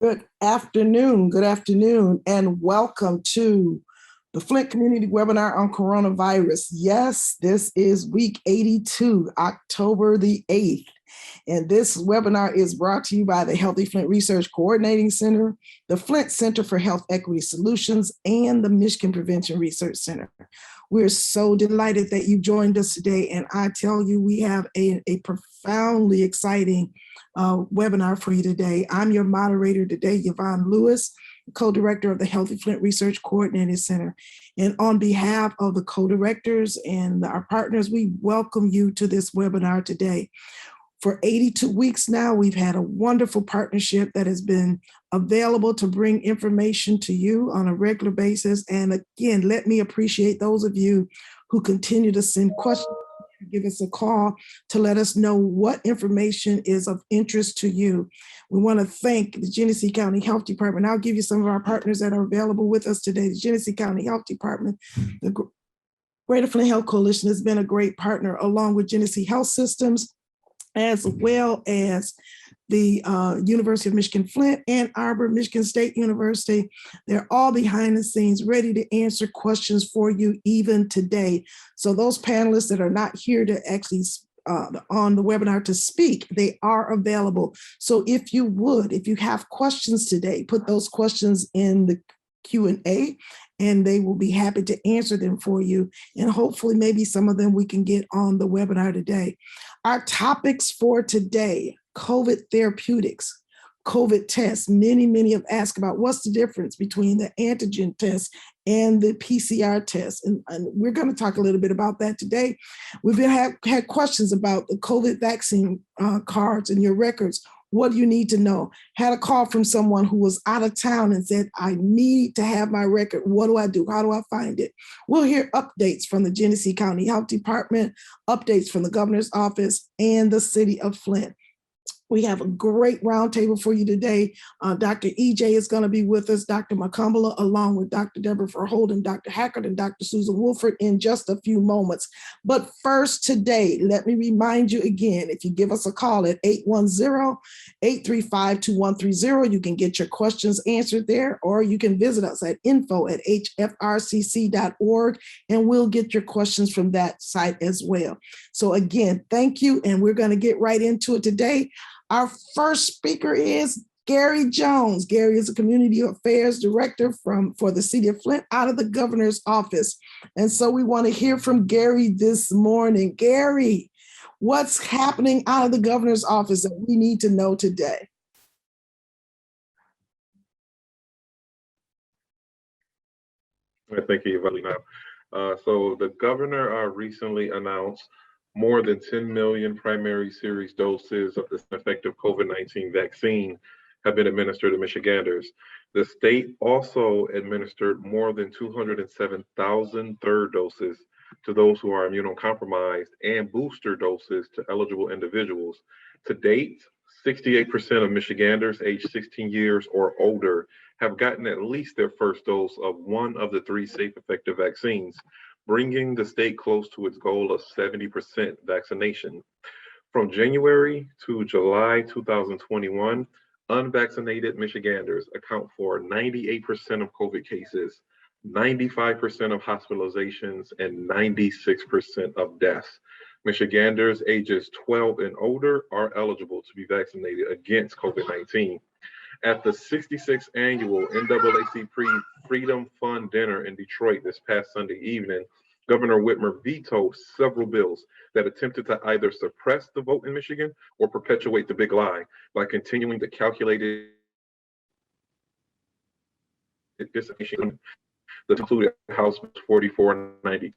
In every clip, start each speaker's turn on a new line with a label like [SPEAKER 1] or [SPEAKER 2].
[SPEAKER 1] Good afternoon, and welcome to the Flint Community Webinar on Coronavirus. Yes, this is week 82, October the 8th. And this webinar is brought to you by the Healthy Flint Research Coordinating Center, the Flint Center for Health Equity Solutions, and the Michigan Prevention Research Center. We're so delighted that you joined us today. And I tell you, we have a profoundly exciting webinar for you today. I'm your moderator today, Yvonne Lewis, co-director of the Healthy Flint Research Coordinating Center. And on behalf of the co-directors and our partners, we welcome you to this webinar today. For 82 weeks now, we've had a wonderful partnership that has been available to bring information to you on a regular basis. And again, let me appreciate those of you who continue to send questions, give us a call to let us know what information is of interest to you. We want to thank the Genesee County Health Department. I'll give you some of our partners that are available with us today. The Genesee County Health Department, the Greater Flint Health Coalition has been a great partner, along with Genesee Health Systems, as well as the University of Michigan Flint, Ann Arbor, Michigan State University. They're all behind the scenes ready to answer questions for you even today. So those panelists that are not here to actually on the webinar to speak, they are available. So if you have questions today, put those questions in the Q&A and they will be happy to answer them for you. And hopefully maybe some of them we can get on the webinar today. Our topics for today: COVID therapeutics, COVID tests. Many have asked about what's the difference between the antigen test and the PCR test. And we're going to talk a little bit about that today. We've had questions about the COVID vaccine cards and your records. What do you need to know? Had a call from someone who was out of town and said, I need to have my record. What do I do? How do I find it? We'll hear updates from the Genesee County Health Department, updates from the governor's office, and the city of Flint. We have a great roundtable for you today. Dr. EJ is going to be with us, Dr. McCumbler, along with Dr. Deborah Verholden, Dr. Hackert, and Dr. Susan Wolford in just a few moments. But first today, let me remind you again, if you give us a call at 810-835-2130, you can get your questions answered there, or you can visit us at info@hfrcc.org, and we'll get your questions from that site as well. So again, thank you, and we're going to get right into it today. Our first speaker is Gary Jones. Gary is a community affairs director for the city of Flint out of the governor's office. And so we want to hear from Gary this morning. Gary, what's happening out of the governor's office that we need to know today?
[SPEAKER 2] Thank you, Evelina. So the governor recently announced more than 10 million primary series doses of this effective COVID-19 vaccine have been administered to Michiganders. The state also administered more than 207,000 third doses to those who are immunocompromised and booster doses to eligible individuals. To date, 68% of Michiganders aged 16 years or older have gotten at least their first dose of one of the three safe, effective vaccines, bringing the state close to its goal of 70% vaccination. From January to July 2021, unvaccinated Michiganders account for 98% of COVID cases, 95% of hospitalizations, and 96% of deaths. Michiganders ages 12 and older are eligible to be vaccinated against COVID-19. At the 66th annual NAACP Freedom Fund dinner in Detroit this past Sunday evening, Governor Whitmer vetoed several bills that attempted to either suppress the vote in Michigan or perpetuate the big lie by continuing to calculate it that included House Bills 4490,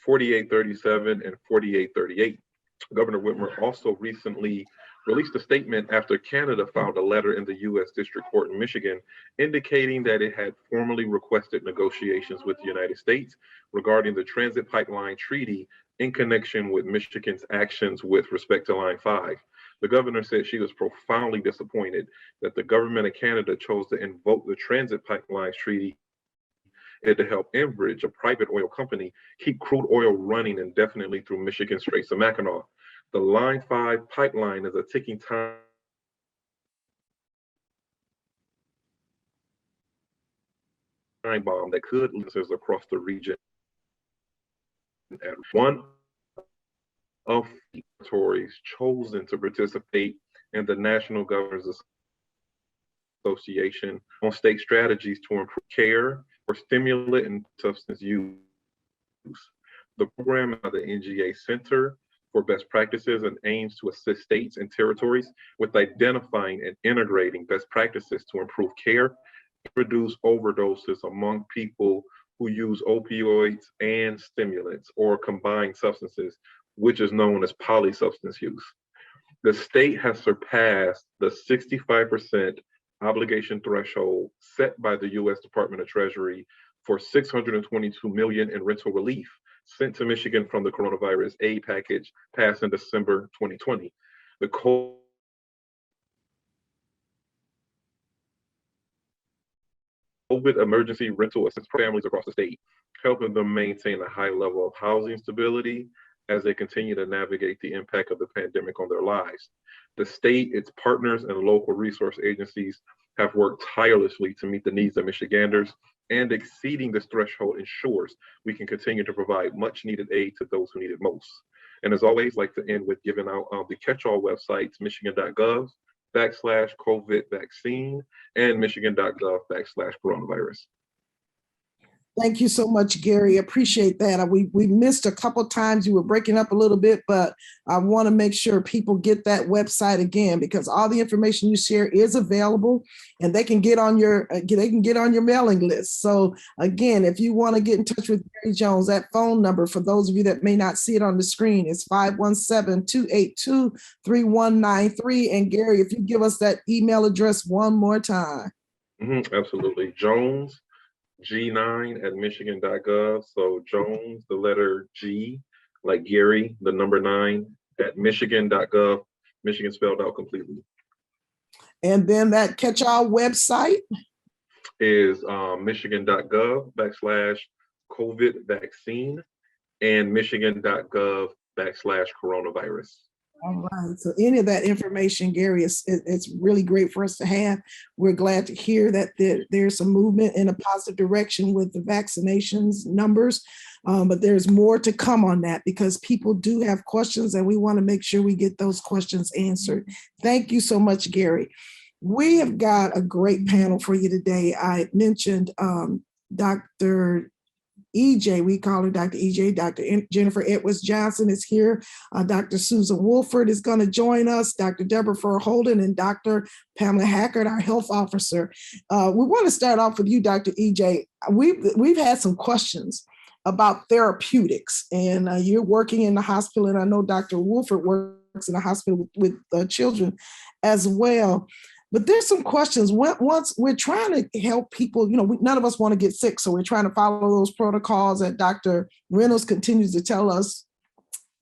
[SPEAKER 2] 4837, and 4838. Governor Whitmer also recently released a statement after Canada filed a letter in the U.S. District Court in Michigan indicating that it had formally requested negotiations with the United States regarding the Transit Pipeline Treaty in connection with Michigan's actions with respect to Line 5. The governor said she was profoundly disappointed that the government of Canada chose to invoke the Transit Pipelines Treaty to help Enbridge, a private oil company, keep crude oil running indefinitely through Michigan Straits of Mackinac. The Line 5 pipeline is a ticking time time bomb that could lead us across the region. At one of the territories chosen to participate in the National Governors Association on state strategies to improve care for stimulant and substance use. The program is the NGA Center for Best Practices and aims to assist states and territories with identifying and integrating best practices to improve care and reduce overdoses among people who use opioids and stimulants or combined substances, which is known as polysubstance use. The state has surpassed the 65% obligation threshold set by the U.S. Department of Treasury for $622 million in rental relief sent to Michigan from the coronavirus aid package passed in December 2020. The COVID emergency rental assistance families across the state, helping them maintain a high level of housing stability as they continue to navigate the impact of the pandemic on their lives. The state, its partners, and local resource agencies have worked tirelessly to meet the needs of Michiganders, and exceeding this threshold ensures we can continue to provide much needed aid to those who need it most. And as always, like to end with giving out the catch-all websites, michigan.gov/COVID vaccine and michigan.gov/coronavirus.
[SPEAKER 1] Thank you so much, Gary. Appreciate that. We missed a couple times. You were breaking up a little bit, but I want to make sure people get that website again, because all the information you share is available, and they can get on your mailing list. So again, if you want to get in touch with Gary Jones, that phone number, for those of you that may not see it on the screen, is 517-282-3193. And Gary, if you give us that email address one more time.
[SPEAKER 2] Absolutely. Jones G9@michigan.gov. So Jones, the letter G, like Gary, the number 9 at michigan.gov, Michigan spelled out completely.
[SPEAKER 1] And then that catch-all website
[SPEAKER 2] is michigan.gov/COVID vaccine and michigan.gov/coronavirus.
[SPEAKER 1] All right. So any of that information, Gary, it's really great for us to have. We're glad to hear that there's some movement in a positive direction with the vaccinations numbers. But there's more to come on that, because people do have questions, and we want to make sure we get those questions answered. Thank you so much, Gary. We have got a great panel for you today. I mentioned Dr. EJ, we call her Dr. EJ. Dr. Jennifer Edwards Johnson is here. Dr. Susan Wolford is going to join us. Dr. Deborah Furr-Holden and Dr. Pamela Hackert, our health officer. We want to start off with you, Dr. EJ. We've had some questions about therapeutics, and you're working in the hospital, and I know Dr. Wolford works in the hospital with children as well. But there's some questions. Once we're trying to help people, none of us want to get sick. So we're trying to follow those protocols that Dr. Reynolds continues to tell us,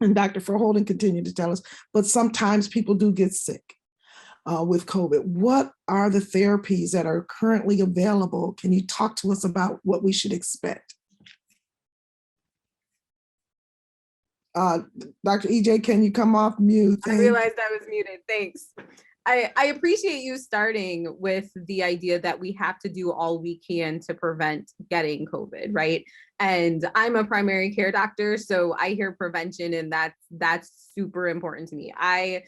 [SPEAKER 1] and Dr. Furr-Holden continued to tell us. But sometimes people do get sick with COVID. What are the therapies that are currently available? Can you talk to us about what we should expect? Dr. EJ, can you come off mute?
[SPEAKER 3] I realized I was muted. Thanks. I appreciate you starting with the idea that we have to do all we can to prevent getting COVID, right? And I'm a primary care doctor, so I hear prevention, and that's super important to me. I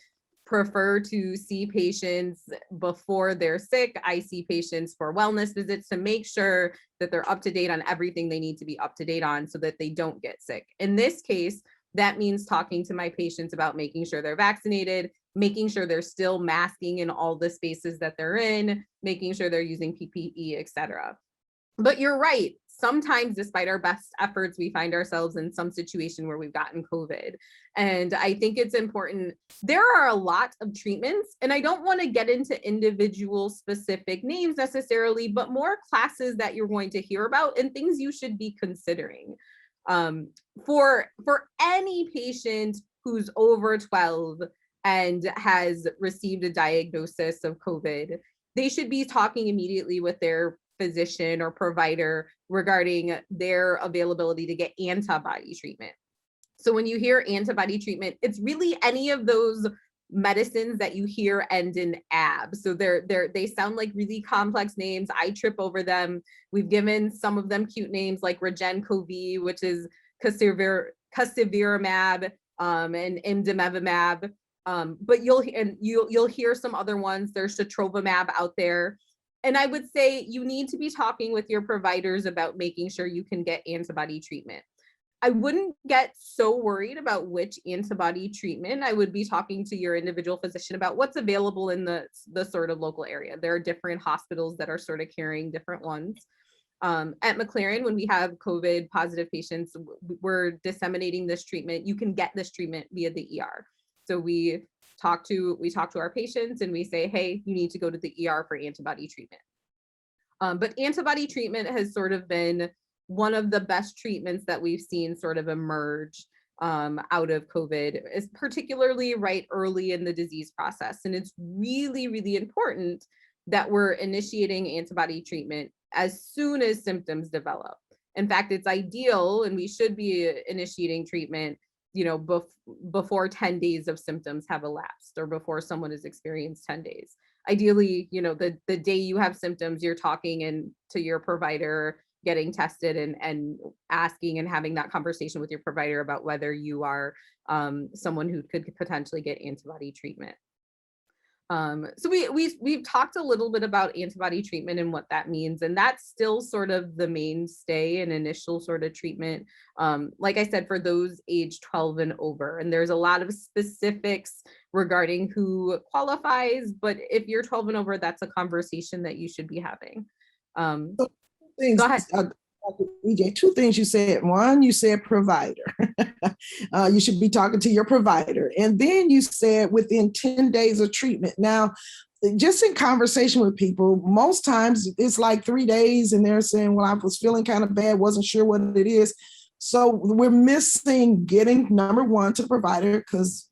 [SPEAKER 3] prefer to see patients before they're sick. I see patients for wellness visits to make sure that they're up to date on everything they need to be up to date on so that they don't get sick. In this case, that means talking to my patients about making sure they're vaccinated, making sure they're still masking in all the spaces that they're in, making sure they're using PPE, et cetera. But you're right. Sometimes, despite our best efforts, we find ourselves in some situation where we've gotten COVID. And I think it's important. There are a lot of treatments, and I don't want to get into individual specific names necessarily, but more classes that you're going to hear about and things you should be considering. For any patient who's over 12 and has received a diagnosis of COVID, they should be talking immediately with their physician or provider regarding their availability to get antibody treatment. So when you hear antibody treatment, it's really any of those medicines that you hear end in ab. So they sound like really complex names. I trip over them. We've given some of them cute names like Regencov, which is Casiviramab, and Imdemivimab. But you'll hear some other ones. There's Sotrovimab out there. And I would say you need to be talking with your providers about making sure you can get antibody treatment. I wouldn't get so worried about which antibody treatment. I would be talking to your individual physician about what's available in the sort of local area. There are different hospitals that are sort of carrying different ones. At McLaren, when we have COVID positive patients, we're disseminating this treatment. You can get this treatment via the ER. So we talk to our patients and we say, hey, you need to go to the ER for antibody treatment. But antibody treatment has sort of been one of the best treatments that we've seen sort of emerge out of COVID, is particularly right early in the disease process. And it's really, really important that we're initiating antibody treatment as soon as symptoms develop. In fact, it's ideal, and we should be initiating treatment, before 10 days of symptoms have elapsed, or before someone has experienced 10 days. Ideally, the day you have symptoms, you're talking to your provider, getting tested and asking and having that conversation with your provider about whether you are someone who could potentially get antibody treatment. So we've talked a little bit about antibody treatment and what that means, and that's still sort of the mainstay and initial sort of treatment. Like I said, for those age 12 and over, and there's a lot of specifics regarding who qualifies, but if you're 12 and over, that's a conversation that you should be having.
[SPEAKER 1] Things,
[SPEAKER 3] go ahead.
[SPEAKER 1] EJ, two things you said. One, you said provider. You should be talking to your provider. And then you said within 10 days of treatment. Now, just in conversation with people, most times it's like 3 days and they're saying, well, I was feeling kind of bad, wasn't sure what it is. So we're missing getting, number one, to the provider, because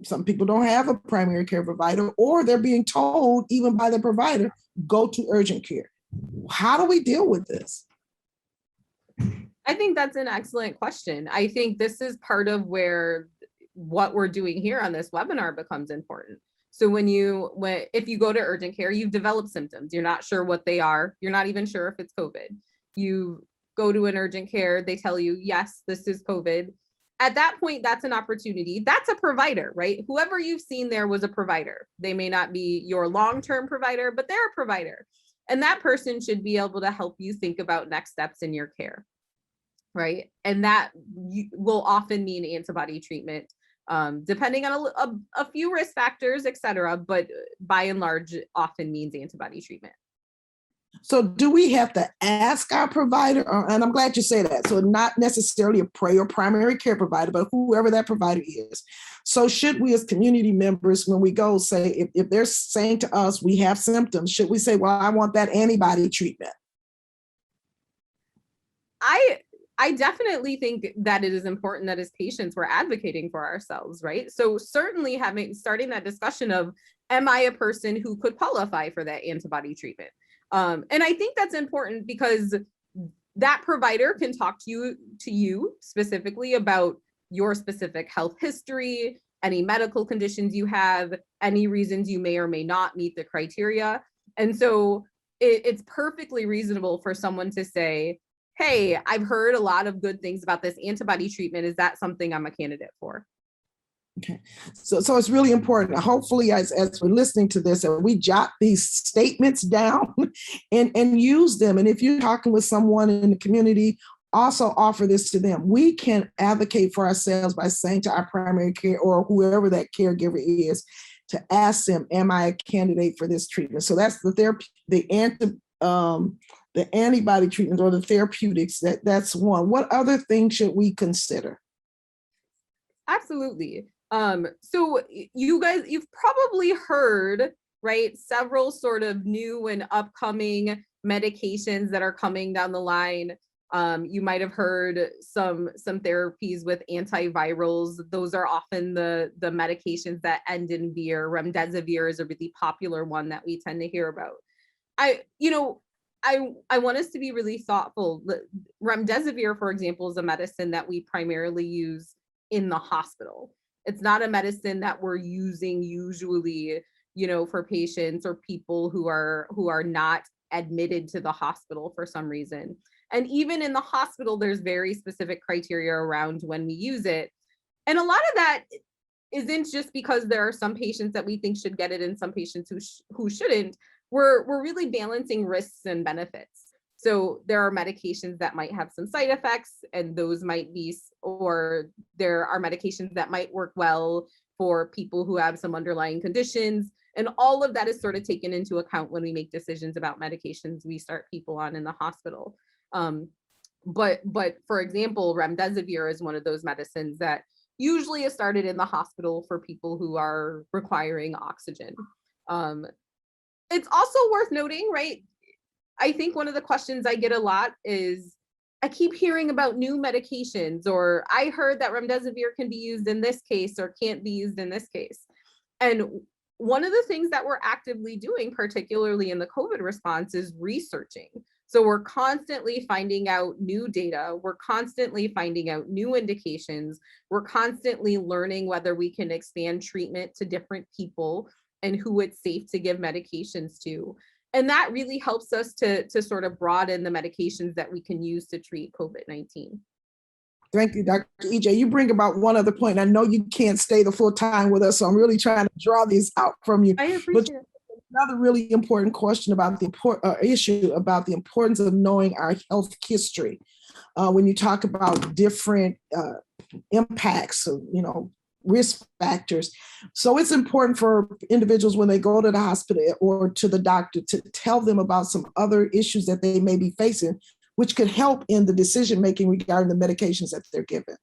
[SPEAKER 1] some people don't have a primary care provider, or they're being told even by the provider, go to urgent care. How do we deal with this?
[SPEAKER 3] I think that's an excellent question. I think this is part of where what we're doing here on this webinar becomes important. So if you go to urgent care, you've developed symptoms, you're not sure what they are, you're not even sure if it's COVID. You go to an urgent care, they tell you, yes, this is COVID. At that point, that's an opportunity. That's a provider, right? Whoever you've seen there was a provider. They may not be your long-term provider, but they're a provider. And that person should be able to help you think about next steps in your care, right? And that will often mean antibody treatment, depending on a few risk factors, et cetera, but by and large, it often means antibody treatment.
[SPEAKER 1] So do we have to ask our provider, and I'm glad you say that, so not necessarily a primary care provider, but whoever that provider is. So should we as community members, when we go, say, if they're saying to us, we have symptoms, should we say, well, I want that antibody treatment?
[SPEAKER 3] I definitely think that it is important that as patients, we're advocating for ourselves, right? So certainly starting that discussion of, am I a person who could qualify for that antibody treatment? And I think that's important because that provider can talk to you specifically about your specific health history, any medical conditions you have, any reasons you may or may not meet the criteria. And so it's perfectly reasonable for someone to say, hey, I've heard a lot of good things about this antibody treatment. Is that something I'm a candidate for?
[SPEAKER 1] Okay, so it's really important. Hopefully, as we're listening to this, we jot these statements down and use them. And if you're talking with someone in the community, also offer this to them. We can advocate for ourselves by saying to our primary care or whoever that caregiver is, to ask them, am I a candidate for this treatment? So that's the antibody treatment or the therapeutics. That's one. What other things should we consider?
[SPEAKER 3] Absolutely. So you guys, you've probably heard, right, several sort of new and upcoming medications that are coming down the line. You might have heard some therapies with antivirals. Those are often the medications that end in vir. Remdesivir is a really popular one that we tend to hear about. I want us to be really thoughtful. Remdesivir, for example, is a medicine that we primarily use in the hospital. It's not a medicine that we're using usually, for patients or people who are not admitted to the hospital for some reason. And even in the hospital, there's very specific criteria around when we use it. And a lot of that isn't just because there are some patients that we think should get it and some patients who shouldn't. We're really balancing risks and benefits. So there are medications that might have some side effects, and those might be, or there are medications that might work well for people who have some underlying conditions. And all of that is sort of taken into account when we make decisions about medications we start people on in the hospital. But for example, remdesivir is one of those medicines that usually is started in the hospital for people who are requiring oxygen. It's also worth noting, right? I think one of the questions I get a lot is, I keep hearing about new medications, or I heard that remdesivir can be used in this case or can't be used in this case. And one of the things that we're actively doing, particularly in the COVID response, is researching. So we're constantly finding out new data. We're constantly finding out new indications. We're constantly learning whether we can expand treatment to different people and who it's safe to give medications to. And that really helps us to sort of broaden the medications that we can use to treat COVID-19.
[SPEAKER 1] Thank you, Dr. EJ. You bring about one other point. I know you can't stay the full time with us, so I'm really trying to draw these out from you.
[SPEAKER 3] I appreciate it.
[SPEAKER 1] Another really important question about the issue about the importance of knowing our health history. When you talk about different impacts of, risk factors. So it's important for individuals when they go to the hospital or to the doctor to tell them about some other issues that they may be facing, which could help in the decision-making regarding the medications that they're given.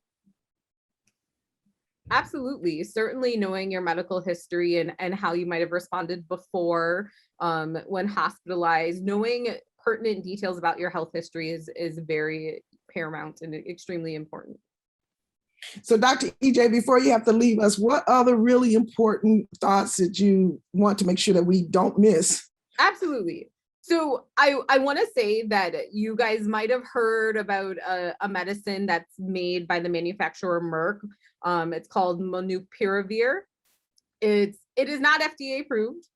[SPEAKER 3] Absolutely. Certainly knowing your medical history and how you might have responded before when hospitalized, knowing pertinent details about your health history is very paramount and extremely important.
[SPEAKER 1] So Dr. EJ, before you have to leave us, what other really important thoughts that you want to make sure that we don't miss?
[SPEAKER 3] Absolutely. So I want to say that you guys might have heard about a medicine that's made by the manufacturer Merck. It's called Manufer. It is not FDA approved.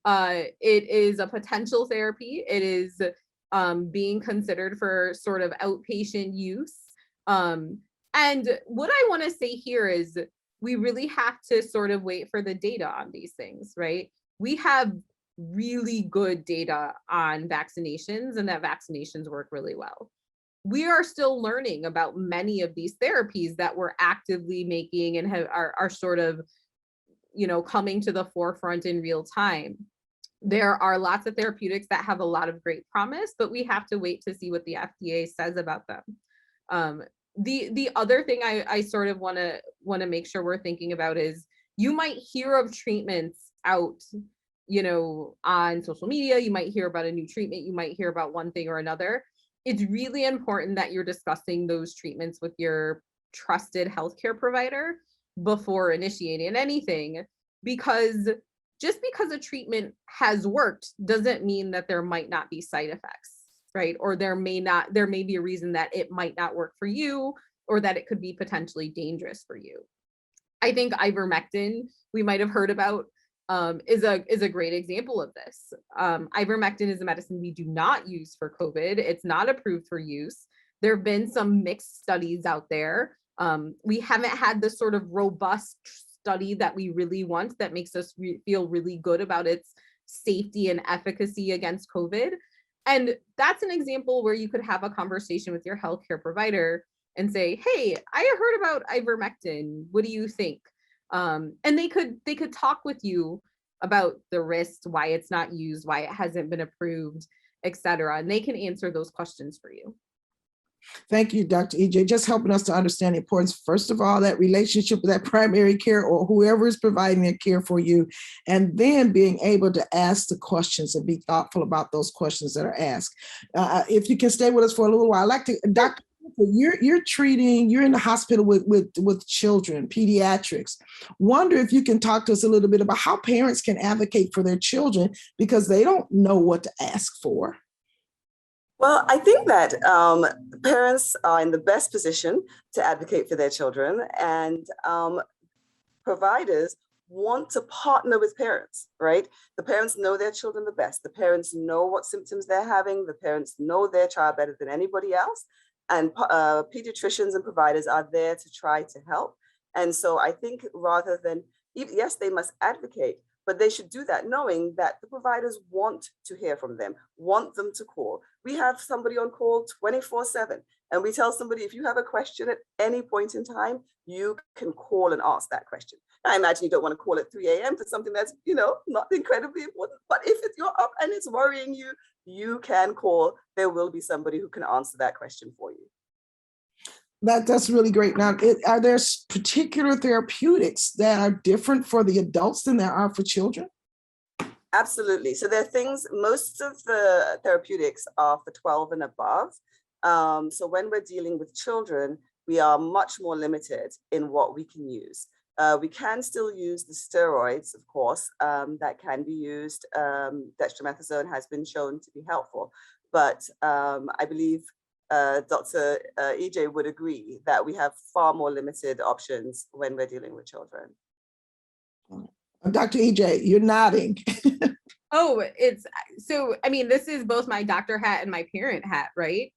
[SPEAKER 3] It is a potential therapy. It is being considered for sort of outpatient use. And what I want to say here is we really have to sort of wait for the data on these things, right? We have really good data on vaccinations and that vaccinations work really well. We are still learning about many of these therapies that we're actively making and are sort of, coming to the forefront in real time. There are lots of therapeutics that have a lot of great promise, but we have to wait to see what the FDA says about them. The other thing I sort of want to make sure we're thinking about is you might hear of treatments out, on social media. You might hear about a new treatment. You might hear about one thing or another. It's really important that you're discussing those treatments with your trusted healthcare provider before initiating anything, because just because a treatment has worked doesn't mean that there might not be side effects. Right? Or there may be a reason that it might not work for you, or that it could be potentially dangerous for you. I think ivermectin, we might have heard about, is a great example of this. Ivermectin is a medicine we do not use for COVID. It's not approved for use. There have been some mixed studies out there. We haven't had the sort of robust study that we really want that makes us feel really good about its safety and efficacy against COVID. And that's an example where you could have a conversation with your healthcare provider and say, hey, I heard about ivermectin. What do you think? And they could talk with you about the risks, why it's not used, why it hasn't been approved, et cetera. And they can answer those questions for you.
[SPEAKER 1] Thank you, Dr. EJ, just helping us to understand the importance, first of all, that relationship with that primary care or whoever is providing that care for you, and then being able to ask the questions and be thoughtful about those questions that are asked. If you can stay with us for a little while, I'd like to, Dr. You're in the hospital with children, pediatrics. Wonder if you can talk to us a little bit about how parents can advocate for their children because they don't know what to ask for.
[SPEAKER 4] Well, I think that parents are in the best position to advocate for their children. And providers want to partner with parents, right? The parents know their children the best. The parents know what symptoms they're having. The parents know their child better than anybody else. And pediatricians and providers are there to try to help. And so I think rather than, yes, they must advocate, but they should do that knowing that the providers want to hear from them, want them to call. We have somebody on call 24/7, and we tell somebody, if you have a question at any point in time, you can call and ask that question. I imagine you don't want to call at 3 a.m. for something that's, not incredibly important, but if you're up and it's worrying you, you can call. There will be somebody who can answer that question for you.
[SPEAKER 1] That's really great. Now, are there particular therapeutics that are different for the adults than there are for children?
[SPEAKER 4] Absolutely. So there are things, most of the therapeutics are for 12 and above. So when we're dealing with children, we are much more limited in what we can use. We can still use the steroids, of course, that can be used. Dextromethasone has been shown to be helpful, but I believe Dr. EJ would agree that we have far more limited options when we're dealing with children.
[SPEAKER 1] Dr. EJ, you're nodding.
[SPEAKER 3] Oh, this is both my doctor hat and my parent hat, right?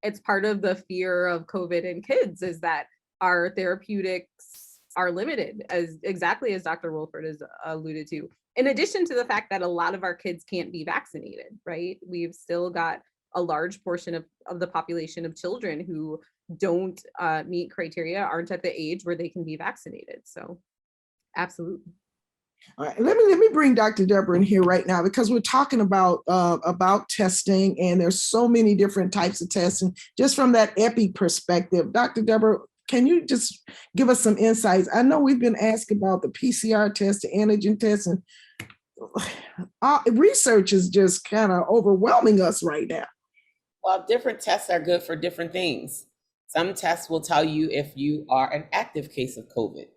[SPEAKER 3] It's part of the fear of COVID in kids is that our therapeutics are limited, as exactly as Dr. Wolford has alluded to. In addition to the fact that a lot of our kids can't be vaccinated, right? We've still got a large portion of the population of children who don't meet criteria, aren't at the age where they can be vaccinated. So absolutely.
[SPEAKER 1] All right, let me bring Dr. Deborah in here right now, because we're talking about testing, and there's so many different types of testing. Just from that epi perspective, Dr. Deborah, can you just give us some insights? I know we've been asked about the PCR test, the antigen test, and research is just kind of overwhelming us right now.
[SPEAKER 5] Well, different tests are good for different things. Some tests will tell you if you are an active case of COVID.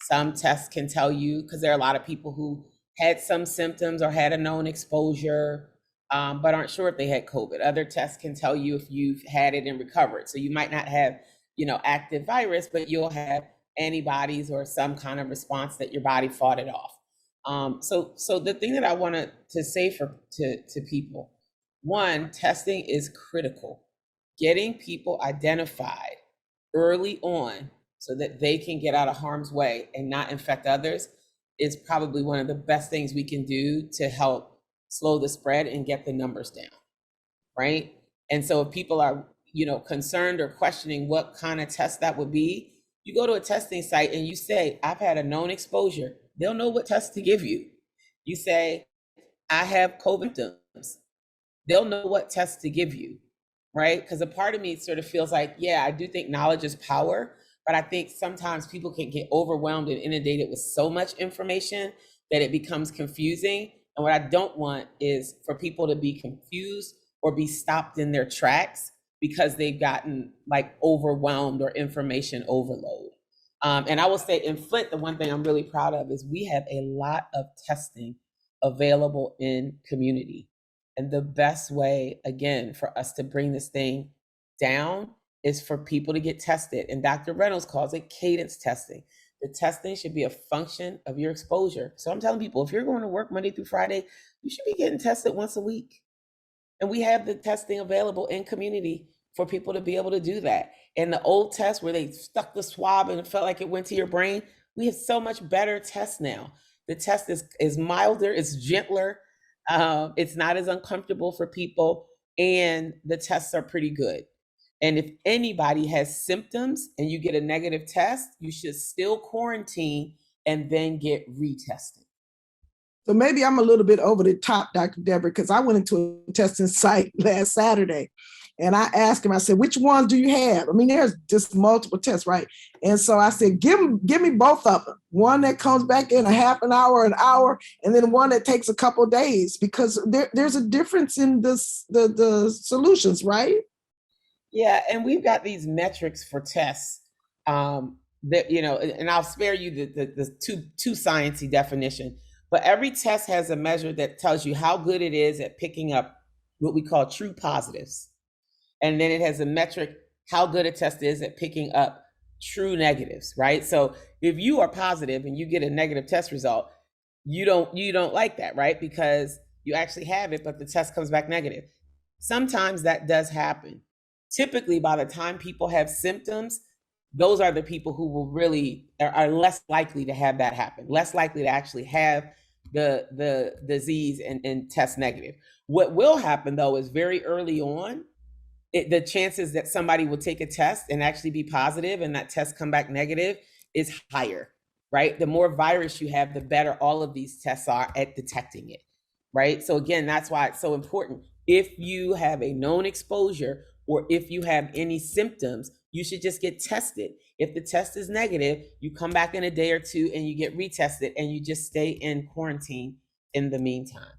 [SPEAKER 5] Some tests can tell you, because there are a lot of people who had some symptoms or had a known exposure, but aren't sure if they had COVID. Other tests can tell you if you've had it and recovered. So you might not have, active virus, but you'll have antibodies or some kind of response that your body fought it off. So the thing that I wanted to say to people, one, testing is critical. Getting people identified early on so that they can get out of harm's way and not infect others is probably one of the best things we can do to help slow the spread and get the numbers down, right? And so if people are, concerned or questioning what kind of test that would be, you go to a testing site and you say, I've had a known exposure. They'll know what test to give you. You say, I have COVID symptoms. They'll know what test to give you, right? Because a part of me sort of feels like, yeah, I do think knowledge is power, but I think sometimes people can get overwhelmed and inundated with so much information that it becomes confusing. And what I don't want is for people to be confused or be stopped in their tracks because they've gotten overwhelmed or information overload. And I will say in Flint, the one thing I'm really proud of is we have a lot of testing available in community. And the best way, again, for us to bring this thing down is for people to get tested. And Dr. Reynolds calls it cadence testing. The testing should be a function of your exposure. So I'm telling people, if you're going to work Monday through Friday, you should be getting tested once a week. And we have the testing available in community for people to be able to do that. And the old test where they stuck the swab and it felt like it went to your brain, we have so much better tests now. The test is milder, it's gentler, it's not as uncomfortable for people, and the tests are pretty good. And if anybody has symptoms and you get a negative test, you should still quarantine and then get retested.
[SPEAKER 1] So maybe I'm a little bit over the top, Dr. Deborah, because I went into a testing site last Saturday and I asked him, I said, which ones do you have? I mean, there's just multiple tests, right? And so I said, give me both of them. One that comes back in a half an hour, and then one that takes a couple of days, because there's a difference in the solutions, right?
[SPEAKER 5] Yeah, and we've got these metrics for tests that, and I'll spare you the too sciencey definition, but every test has a measure that tells you how good it is at picking up what we call true positives. And then it has a metric, how good a test is at picking up true negatives, right? So if you are positive and you get a negative test result, you don't like that, right? Because you actually have it, but the test comes back negative. Sometimes that does happen. Typically, by the time people have symptoms, those are the people who will really are less likely to have that happen, less likely to actually have the disease and test negative. What will happen though is very early on, the chances that somebody will take a test and actually be positive and that test come back negative is higher, right? The more virus you have, the better all of these tests are at detecting it, right? So again, that's why it's so important. If you have a known exposure or if you have any symptoms, you should just get tested. If the test is negative, you come back in a day or two and you get retested and you just stay in quarantine in the meantime.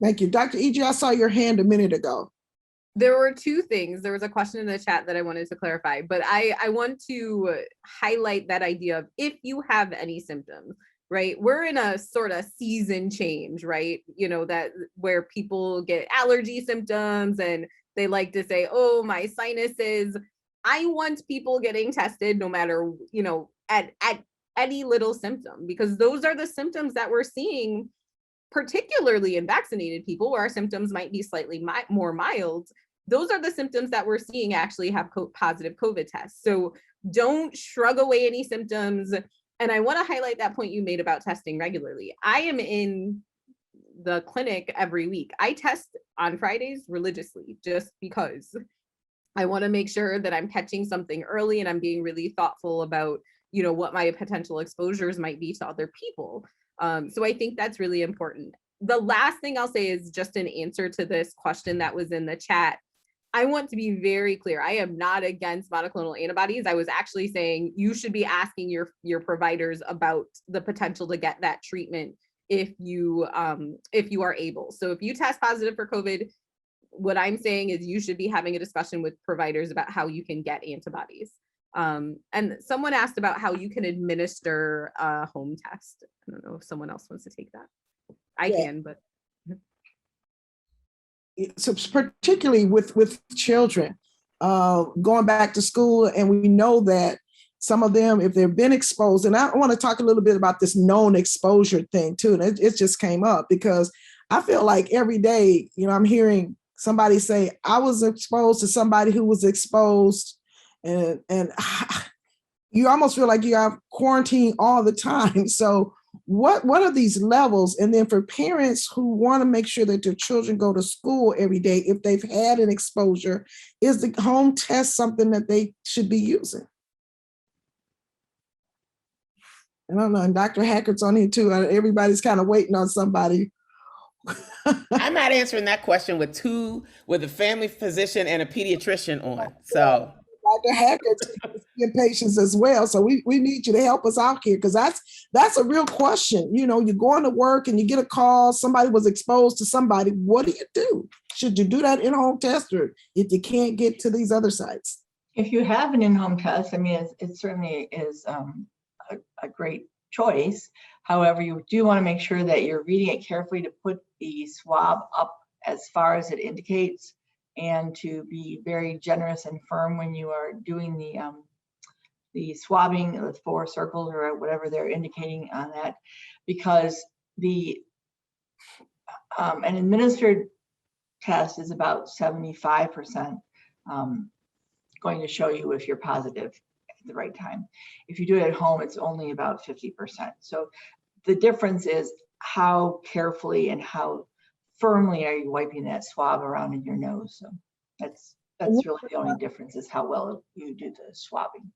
[SPEAKER 1] Thank you. Dr. E.J., I saw your hand a minute ago.
[SPEAKER 3] There were two things. There was a question in the chat that I wanted to clarify, but I want to highlight that idea of if you have any symptoms, right? We're in a sort of season change, right? You know, that where people get allergy symptoms and they like to say, oh, my sinuses. I want people getting tested no matter, you know, at any little symptom, because those are the symptoms that we're seeing, particularly in vaccinated people where our symptoms might be slightly more mild. Those are the symptoms that we're seeing actually have positive COVID tests. So don't shrug away any symptoms. And I want to highlight that point you made about testing regularly. I am in the clinic every week. I test on Fridays religiously just because I want to make sure that I'm catching something early and I'm being really thoughtful about, you know, what my potential exposures might be to other people. So I think that's really important. The last thing I'll say is just an answer to this question that was in the chat. I want to be very clear. I am not against monoclonal antibodies. I was actually saying you should be asking your providers about the potential to get that treatment if you are able. So if you test positive for COVID, what I'm saying is you should be having a discussion with providers about how you can get antibodies. And someone asked about how you can administer a home test. I don't know if someone else wants to take that. I can, but.
[SPEAKER 1] So particularly with children going back to school, and we know that some of them, if they've been exposed, and I want to talk a little bit about this known exposure thing too, and it just came up because I feel like every day, you know, I'm hearing somebody say, I was exposed to somebody who was exposed, and you almost feel like you have quarantine all the time. So what are these levels? And then for parents who want to make sure that their children go to school every day, if they've had an exposure, is the home test something that they should be using? I don't know. And Dr. Hackett's on here too. Everybody's kind of waiting on somebody.
[SPEAKER 5] I'm not answering that question with a family physician and a pediatrician on. So
[SPEAKER 1] Dr. Hackett's in patients as well. So we need you to help us out here, because that's a real question. You know, you're going to work and you get a call, somebody was exposed to somebody. What do you do? Should you do that in-home test, or if you can't get to these other sites?
[SPEAKER 6] If you have an in-home test, I mean, it certainly is a great choice. However, you do want to make sure that you're reading it carefully to put the swab up as far as it indicates, and to be very generous and firm when you are doing the swabbing, the 4 circles or whatever they're indicating on that, because an administered test is about 75% going to show you if you're positive at the right time. If you do it at home, it's only about 50%. So the difference is how carefully and how firmly are you wiping that swab around in your nose. So that's really the only difference, is how well you do the swabbing.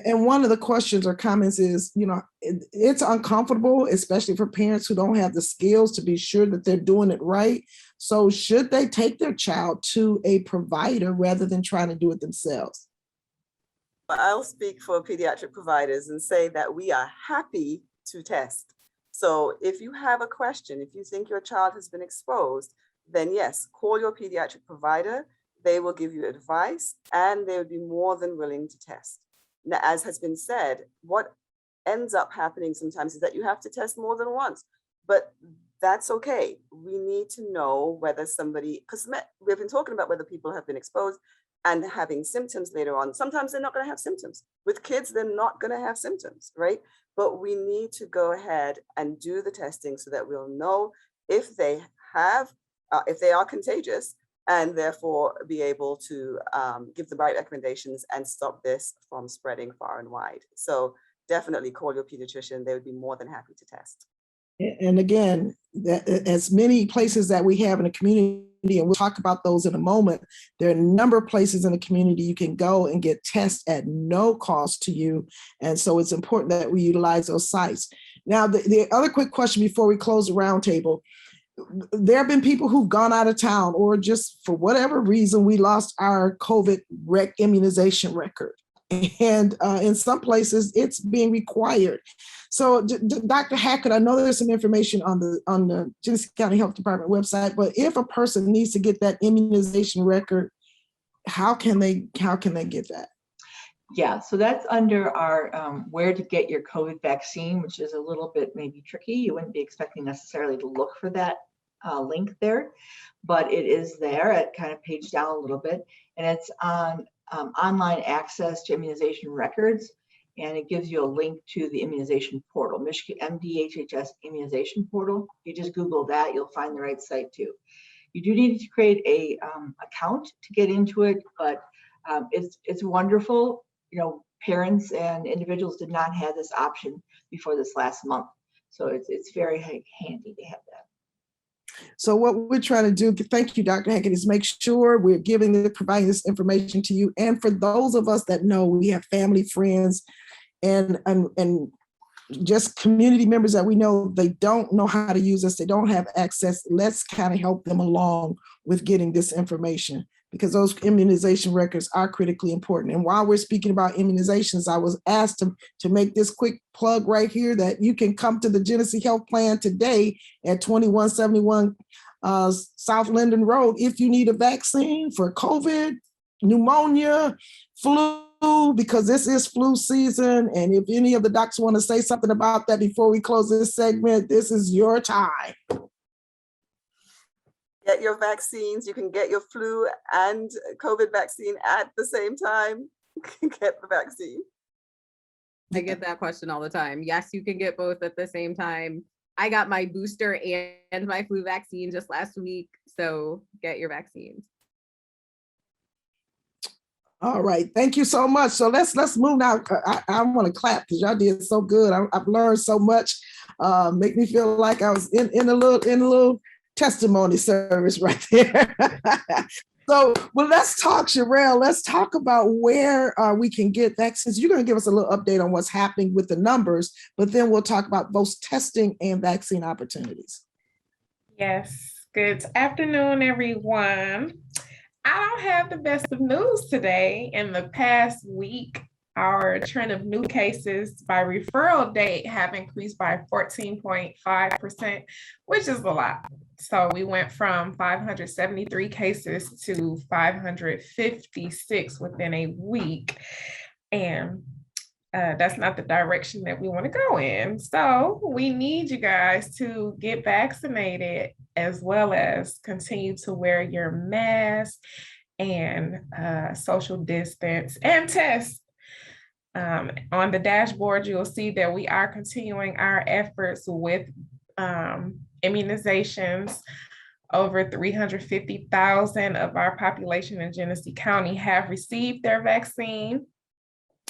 [SPEAKER 1] And one of the questions or comments is, you know, it's uncomfortable, especially for parents who don't have the skills to be sure that they're doing it right. So should they take their child to a provider rather than trying to do it themselves?
[SPEAKER 4] I'll speak for pediatric providers and say that we are happy to test. So if you have a question, if you think your child has been exposed, then yes, call your pediatric provider. They will give you advice and they would be more than willing to test. Now, as has been said, what ends up happening sometimes is that you have to test more than once. But that's okay. We need to know whether somebody, because we've been talking about whether people have been exposed and having symptoms later on. Sometimes they're not going to have symptoms. With kids, they're not going to have symptoms, right? But we need to go ahead and do the testing so that we'll know if they have, if they are contagious, and therefore be able to give the right recommendations and stop this from spreading far and wide. So definitely call your pediatrician. They would be more than happy to test.
[SPEAKER 1] And again, as many places that we have in the community, and we'll talk about those in a moment, there are a number of places in the community you can go and get tests at no cost to you. And so it's important that we utilize those sites. Now, the other quick question before we close the roundtable, there have been people who've gone out of town, or just for whatever reason, we lost our COVID immunization record. And in some places, it's being required. So, Dr. Hackett, I know there's some information on the Genesee County Health Department website, but if a person needs to get that immunization record, how can they get that?
[SPEAKER 6] Yeah, so that's under our where to get your COVID vaccine, which is a little bit maybe tricky. You wouldn't be expecting necessarily to look for that link there, but it is there. It kind of paged down a little bit, and it's on online access to immunization records, and it gives you a link to the immunization portal, Michigan MDHHS immunization portal. If you just Google that, you'll find the right site too. You do need to create a account to get into it, but it's wonderful. You know, parents and individuals did not have this option before this last month, so it's very handy to have that.
[SPEAKER 1] So what we're trying to do, thank you, Dr. Hackett, is make sure we're providing this information to you. And for those of us that know we have family, friends, and just community members that we know they don't know how to use this, they don't have access, let's kind of help them along with getting this information, because those immunization records are critically important. And while we're speaking about immunizations, I was asked to make this quick plug right here that you can come to the Genesee Health Plan today at 2171 South Linden Road if you need a vaccine for COVID, pneumonia, flu, because this is flu season. And if any of the doctors want to say something about that before we close this segment, this is your time.
[SPEAKER 4] Get your vaccines. You can get your flu and COVID vaccine at the same time. Get the vaccine.
[SPEAKER 3] I get that question all the time. Yes, you can get both at the same time. I got my booster and my flu vaccine just last week. So get your vaccines.
[SPEAKER 1] All right, thank you so much. So let's move now. I want to clap because y'all did so good. I've learned so much. Make me feel like I was in a little testimony service right there. So, well, let's talk, Sherelle. Let's talk about where we can get vaccines. You're going to give us a little update on what's happening with the numbers, but then we'll talk about both testing and vaccine opportunities.
[SPEAKER 7] Yes. Good afternoon, everyone. I don't have the best of news today. In the past week, our trend of new cases by referral date have increased by 14.5%, which is a lot. So we went from 573 cases to 556 within a week. And that's not the direction that we want to go in. So we need you guys to get vaccinated, as well as continue to wear your mask and social distance and test. On the dashboard, you'll see that we are continuing our efforts with immunizations. Over 350,000 of our population in Genesee County have received their vaccine,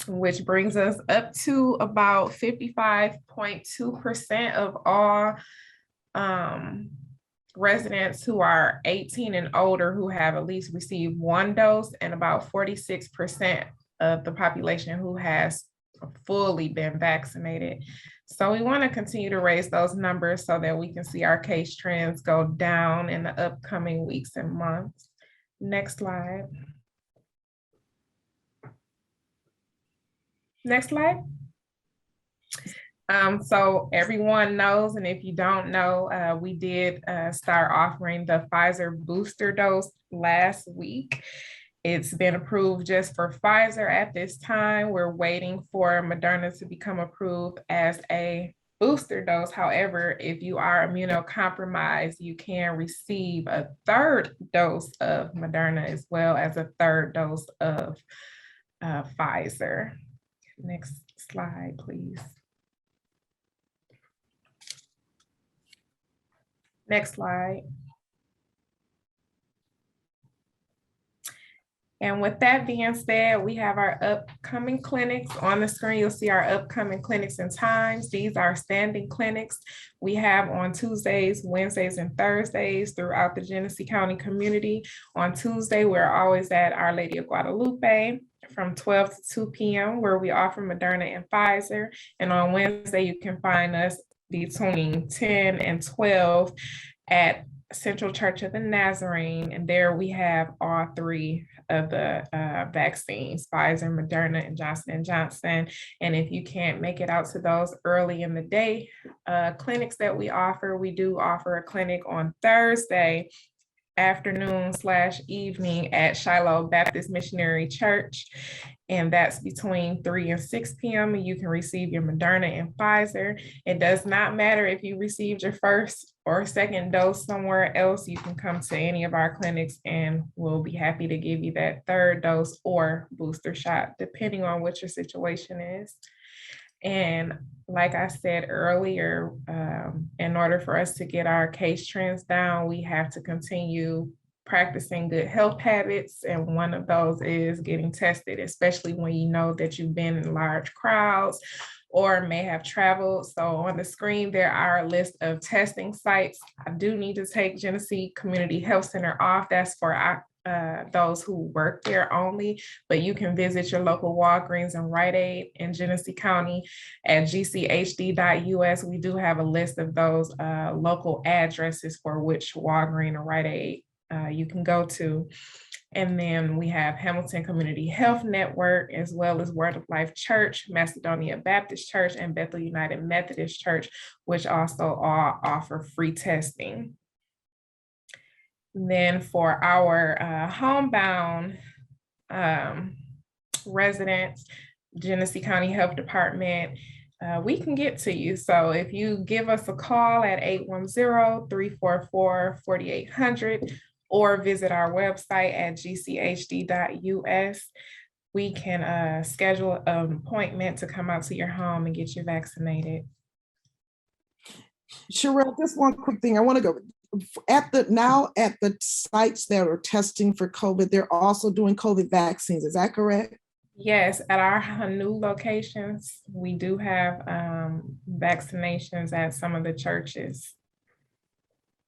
[SPEAKER 7] which brings us up to about 55.2% of all residents who are 18 and older who have at least received one dose, and about 46% of the population who has fully been vaccinated. So we want to continue to raise those numbers so that we can see our case trends go down in the upcoming weeks and months. Next slide. Next slide. So everyone knows, and if you don't know, we did start offering the Pfizer booster dose last week. It's been approved just for Pfizer at this time. We're waiting for Moderna to become approved as a booster dose. However, if you are immunocompromised, you can receive a third dose of Moderna as well as a third dose of Pfizer. Next slide, please. Next slide. And with that being said, we have our upcoming clinics on the screen. You'll see our upcoming clinics and times. These are standing clinics we have on Tuesdays, Wednesdays, and Thursdays throughout the Genesee County community. On Tuesday, we're always at Our Lady of Guadalupe from 12 to 2 p.m. where we offer Moderna and Pfizer. And on Wednesday, you can find us between 10 and 12 at Central Church of the Nazarene, and there we have all three of the vaccines, Pfizer, Moderna, and Johnson & Johnson. And if you can't make it out to those early in the day clinics that we offer, we do offer a clinic on Thursday afternoon/evening at Shiloh Baptist Missionary Church. And that's between 3 and 6 p.m. And you can receive your Moderna and Pfizer. It does not matter if you received your first or second dose somewhere else. You can come to any of our clinics and we'll be happy to give you that third dose or booster shot, depending on what your situation is. And like I said earlier, in order for us to get our case trends down, we have to continue practicing good health habits. And one of those is getting tested, especially when you know that you've been in large crowds or may have traveled. So on the screen, there are a list of testing sites. I do need to take Genesee Community Health Center off. That's for those who work there only, but you can visit your local Walgreens and Rite Aid in Genesee County at gchd.us. We do have a list of those local addresses for which Walgreens or Rite Aid you can go to. And then we have Hamilton Community Health Network, as well as Word of Life Church, Macedonia Baptist Church, and Bethel United Methodist Church, which also all offer free testing. Then for our homebound residents, Genesee County Health Department, we can get to you. So if you give us a call at 810-344-4800 or visit our website at gchd.us, we can schedule an appointment to come out to your home and get you vaccinated.
[SPEAKER 1] Sherelle, just one quick thing. I want to go at the sites that are testing for COVID, they're also doing COVID vaccines. Is that correct?
[SPEAKER 7] Yes, at our new locations, we do have vaccinations at some of the churches.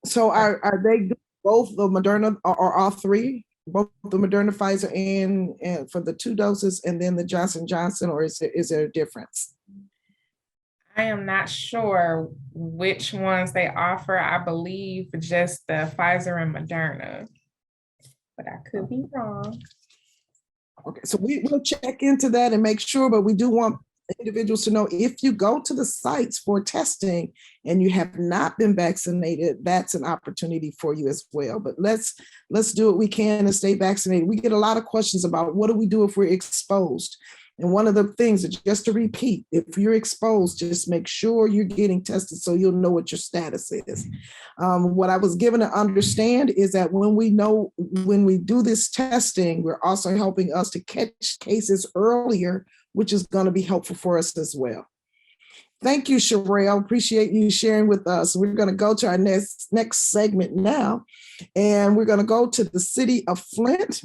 [SPEAKER 1] So are they doing both the Moderna or all three? Both the Moderna, Pfizer, and for the 2 doses, and then the Johnson & Johnson, or is there a difference?
[SPEAKER 7] I am not sure which ones they offer. I believe just the Pfizer and Moderna, but I could be wrong.
[SPEAKER 1] Okay, so we'll check into that and make sure, but we do want individuals to know if you go to the sites for testing and you have not been vaccinated, that's an opportunity for you as well. But let's do what we can to stay vaccinated. We get a lot of questions about what do we do if we're exposed? And one of the things, just to repeat, if you're exposed, just make sure you're getting tested so you'll know what your status is. What I was given to understand is that when we do this testing, we're also helping us to catch cases earlier, which is going to be helpful for us as well. Thank you, Sherelle. Appreciate you sharing with us. We're going to go to our next segment now, and we're going to go to the city of Flint,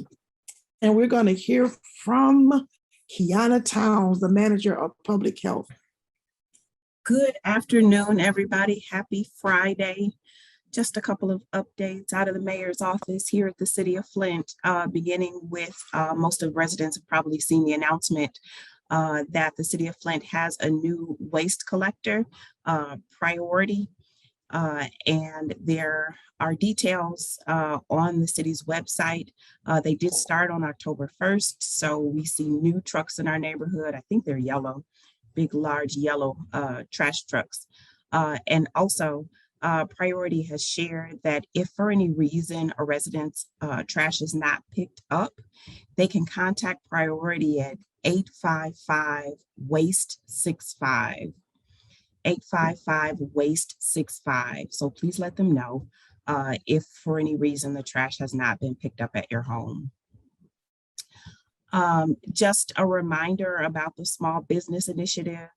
[SPEAKER 1] and we're going to hear from Kiana Towns, the manager of public health.
[SPEAKER 8] Good afternoon, everybody. Happy Friday. Just a couple of updates out of the mayor's office here at the city of Flint, beginning with most of the residents have probably seen the announcement that the city of Flint has a new waste collector, Priority. And there are details on the city's website. They did start on October 1st. So we see new trucks in our neighborhood. I think they're yellow, big, large yellow trash trucks. And also Priority has shared that if for any reason a resident's trash is not picked up, they can contact Priority at 855-WASTE-65. 855-WASTE-65. So please let them know if for any reason the trash has not been picked up at your home. Just a reminder about the Small Business Initiative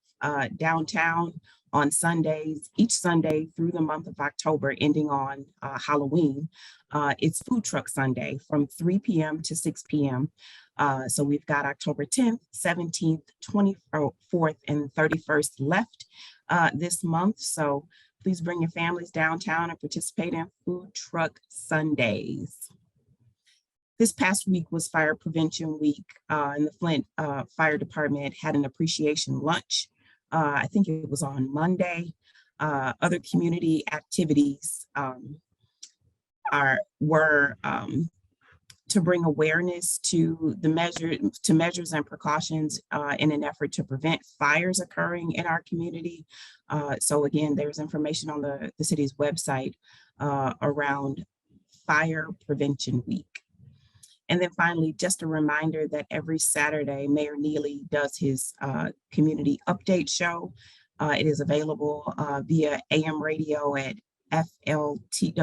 [SPEAKER 8] downtown on Sundays, each Sunday through the month of October, ending on Halloween. It's Food Truck Sunday from 3 p.m. to 6 p.m. So we've got October 10th, 17th, 24th, and 31st left this month. So please bring your families downtown and participate in Food Truck Sundays. This past week was Fire Prevention Week, and the Flint Fire Department had an appreciation lunch. I think it was on Monday. Other community activities were to bring awareness to the measures and precautions in an effort to prevent fires occurring in our community. So again, there's information on the city's website around Fire Prevention Week. And then finally, just a reminder that every Saturday, Mayor Neely does his community update show. It is available via AM radio at WFLT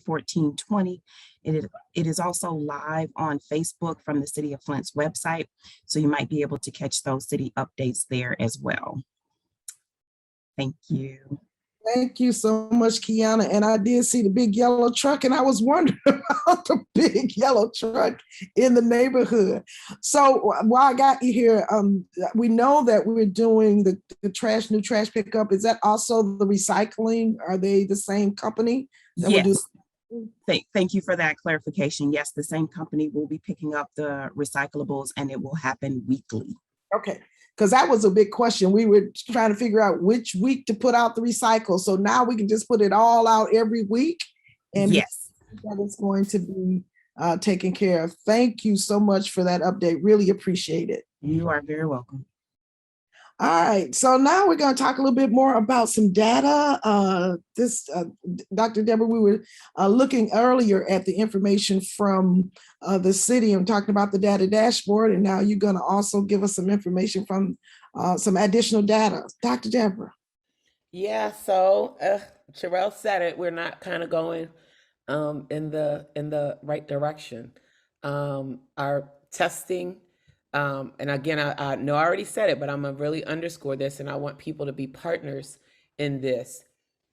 [SPEAKER 8] 1420. It is also live on Facebook from the City of Flint's website. So you might be able to catch those city updates there as well. Thank you.
[SPEAKER 1] Thank you so much, Kiana. And I did see the big yellow truck, and I was wondering about the big yellow truck in the neighborhood. So while I got you here, we know that we're doing the new trash pickup. Is that also the recycling? Are they the same company?
[SPEAKER 8] Yes. Thank you for that clarification. Yes, the same company will be picking up the recyclables, and it will happen weekly.
[SPEAKER 1] Okay. Because that was a big question. We were trying to figure out which week to put out the recycle. So now we can just put it all out every week. And
[SPEAKER 8] yes,
[SPEAKER 1] that is going to be taken care of. Thank you so much for that update. Really appreciate it.
[SPEAKER 8] You are very welcome.
[SPEAKER 1] All right. So now we're going to talk a little bit more about some data. Dr. Deborah, we were looking earlier at the information from the city and talking about the data dashboard. And now you're going to also give us some information from some additional data. Dr. Deborah.
[SPEAKER 5] Yeah, so Sherelle said it. We're not kind of going in the right direction. Our testing, and again, I know I already said it, but I'm gonna really underscore this, and I want people to be partners in this.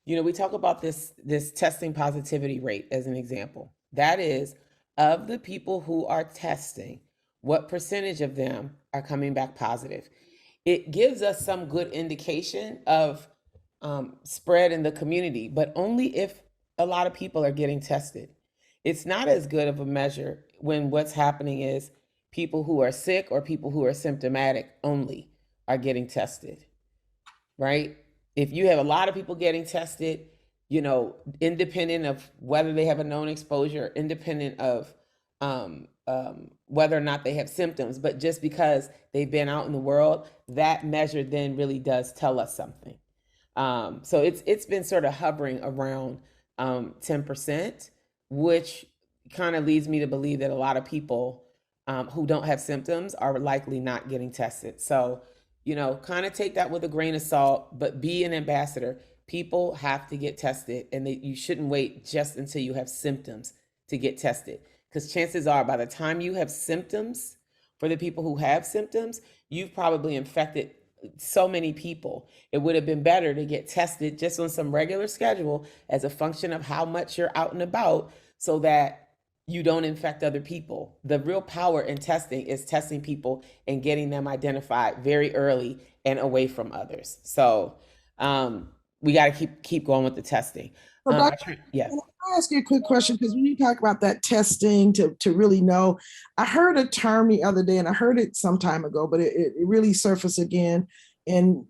[SPEAKER 5] You know, we talk about this testing positivity rate as an example. That is, of the people who are testing, what percentage of them are coming back positive? It gives us some good indication of spread in the community, but only if a lot of people are getting tested. It's not as good of a measure when what's happening is people who are sick or people who are symptomatic only are getting tested, right? If you have a lot of people getting tested, you know, independent of whether they have a known exposure, independent of whether or not they have symptoms, but just because they've been out in the world, that measure then really does tell us something. So it's been sort of hovering around 10%, which kind of leads me to believe that a lot of people who don't have symptoms are likely not getting tested. So, you know, kind of take that with a grain of salt, but be an ambassador. People have to get tested, and you shouldn't wait just until you have symptoms to get tested. Because chances are by the time you have symptoms, for the people who have symptoms, you've probably infected so many people. It would have been better to get tested just on some regular schedule as a function of how much you're out and about so that you don't infect other people. The real power in testing is testing people and getting them identified very early and away from others. So we got to keep going with the testing. Yes.
[SPEAKER 1] Can I ask you a quick question? Because when you talk about that testing to really know, I heard a term the other day, and I heard it some time ago, but it really surfaced again. And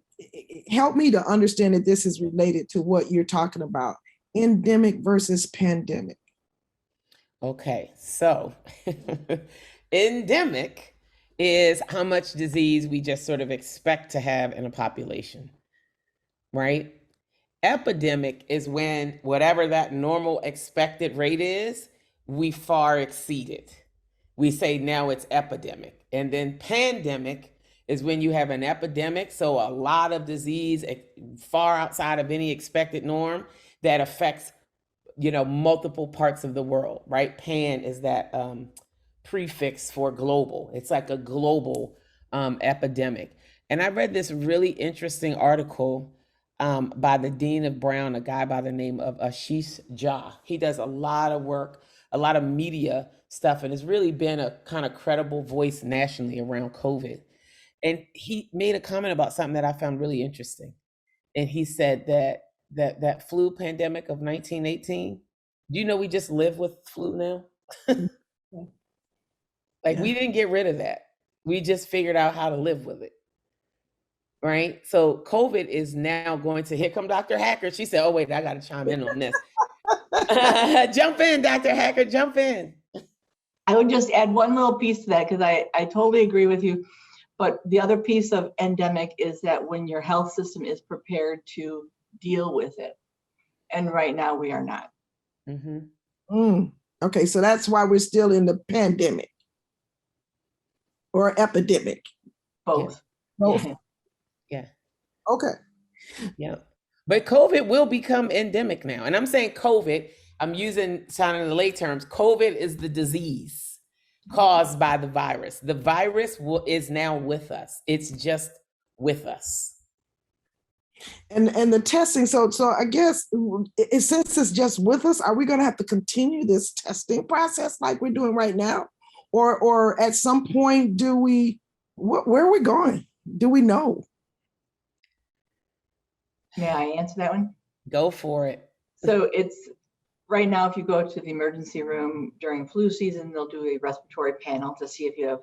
[SPEAKER 1] help me to understand that this is related to what you're talking about, endemic versus pandemic.
[SPEAKER 5] Okay, so endemic is how much disease we just sort of expect to have in a population, right? Epidemic is when whatever that normal expected rate is, we far exceed it. We say now it's epidemic. And then pandemic is when you have an epidemic, so a lot of disease far outside of any expected norm that affects, multiple parts of the world, right? Pan is that prefix for global. It's like a global epidemic. And I read this really interesting article by the Dean of Brown, a guy by the name of Ashish Jha. He does a lot of work, a lot of media stuff, and has really been a kind of credible voice nationally around COVID. And he made a comment about something that I found really interesting. And he said that flu pandemic of 1918, do you know we just live with flu now? Like, we didn't get rid of that. We just figured out how to live with it. Right? So COVID is now going to, here come Dr. Hacker. She said, oh, wait, I got to chime in on this. Jump in, Dr. Hacker, jump in.
[SPEAKER 6] I would just add one little piece to that, because I totally agree with you. But the other piece of endemic is that when your health system is prepared to deal with it. And right now we are not.
[SPEAKER 1] Okay, so that's why we're still in the pandemic or epidemic.
[SPEAKER 6] Both.
[SPEAKER 1] Both.
[SPEAKER 5] Yeah.
[SPEAKER 1] Okay.
[SPEAKER 5] Yeah. But COVID will become endemic now. And I'm saying COVID, I'm using sounding the lay terms, COVID is the disease caused by the virus. The virus is now with us. It's just with us.
[SPEAKER 1] And the testing, so I guess since it's just with us, are we going to have to continue this testing process like we're doing right now? Or at some point, where are we going? Do we know?
[SPEAKER 6] May I answer that one?
[SPEAKER 5] Go for it.
[SPEAKER 6] So it's right now, if you go to the emergency room during flu season, they'll do a respiratory panel to see if you have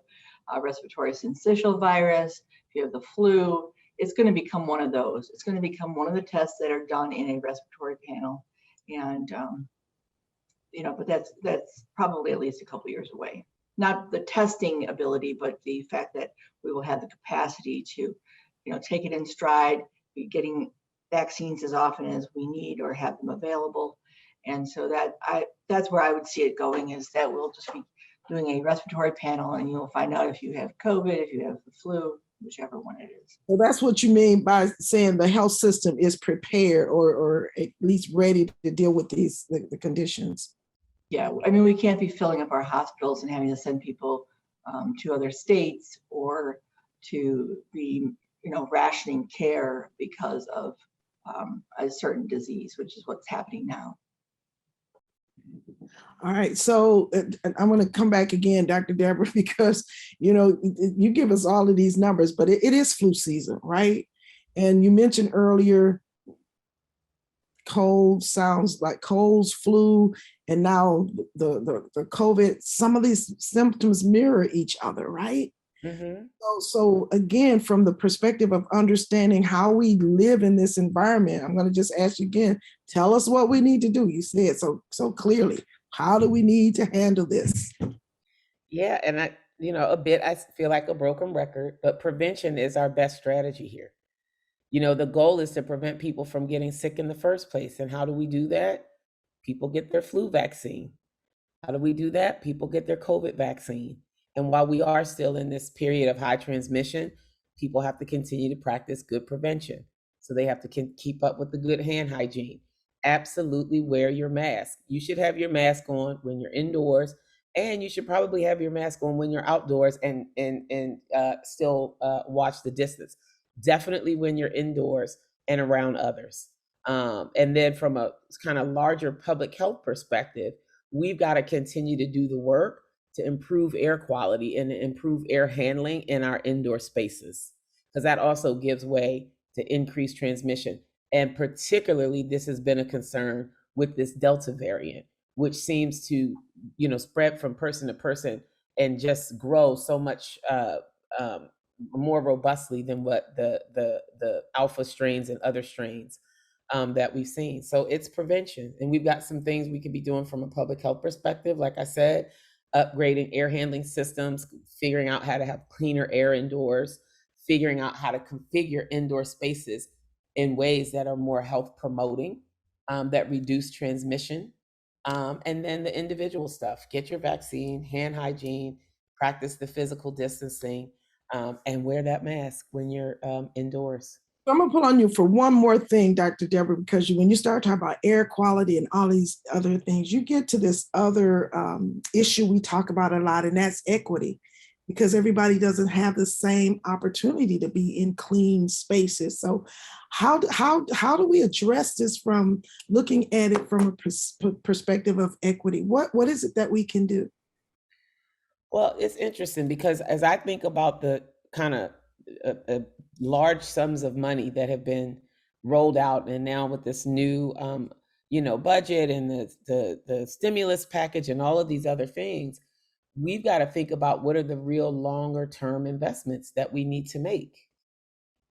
[SPEAKER 6] respiratory syncytial virus, if you have the flu. It's going to become one of those. It's going to become one of the tests that are done in a respiratory panel. And, but that's probably at least a couple years away. Not the testing ability, but the fact that we will have the capacity to, take it in stride, be getting vaccines as often as we need or have them available. And so that's where I would see it going, is that we'll just be doing a respiratory panel and you'll find out if you have COVID, if you have the flu, whichever one it is.
[SPEAKER 1] So that's what you mean by saying the health system is prepared or at least ready to deal with the conditions.
[SPEAKER 6] Yeah, I mean, we can't be filling up our hospitals and having to send people to other states or to be, rationing care because of a certain disease, which is what's happening now.
[SPEAKER 1] All right, so I'm going to come back again, Dr. Deborah, because, you give us all of these numbers, but it is flu season, right? And you mentioned earlier, cold sounds like colds, flu, and now the COVID, some of these symptoms mirror each other, right?
[SPEAKER 5] Mm-hmm.
[SPEAKER 1] So again, from the perspective of understanding how we live in this environment, I'm going to just ask you again, tell us what we need to do. You said so clearly. How do we need to handle this?
[SPEAKER 5] Yeah, and I feel like a broken record, but prevention is our best strategy here. The goal is to prevent people from getting sick in the first place. And how do we do that? People get their flu vaccine. How do we do that? People get their COVID vaccine. And while we are still in this period of high transmission, people have to continue to practice good prevention. So they have to keep up with the good hand hygiene. Absolutely wear your mask. You should have your mask on when you're indoors, and you should probably have your mask on when you're outdoors and still watch the distance. Definitely when you're indoors and around others. And then from a kind of larger public health perspective, we've got to continue to do the work to improve air quality and improve air handling in our indoor spaces, because that also gives way to increased transmission. And particularly, this has been a concern with this Delta variant, which seems to, spread from person to person and just grow so much more robustly than what the alpha strains and other strains that we've seen. So it's prevention. And we've got some things we could be doing from a public health perspective. Like I said, upgrading air handling systems, figuring out how to have cleaner air indoors, figuring out how to configure indoor spaces in ways that are more health promoting, that reduce transmission. And then the individual stuff, get your vaccine, hand hygiene, practice the physical distancing, and wear that mask when you're indoors.
[SPEAKER 1] I'm gonna pull on you for one more thing, Dr. Deborah, because when you start talking about air quality and all these other things, you get to this other issue we talk about a lot, and that's equity, because everybody doesn't have the same opportunity to be in clean spaces. So how do we address this from looking at it from a perspective of equity? What is it that we can do?
[SPEAKER 5] Well, it's interesting because as I think about the kind of large sums of money that have been rolled out, and now with this new, budget and the stimulus package and all of these other things, we've got to think about what are the real longer term investments that we need to make,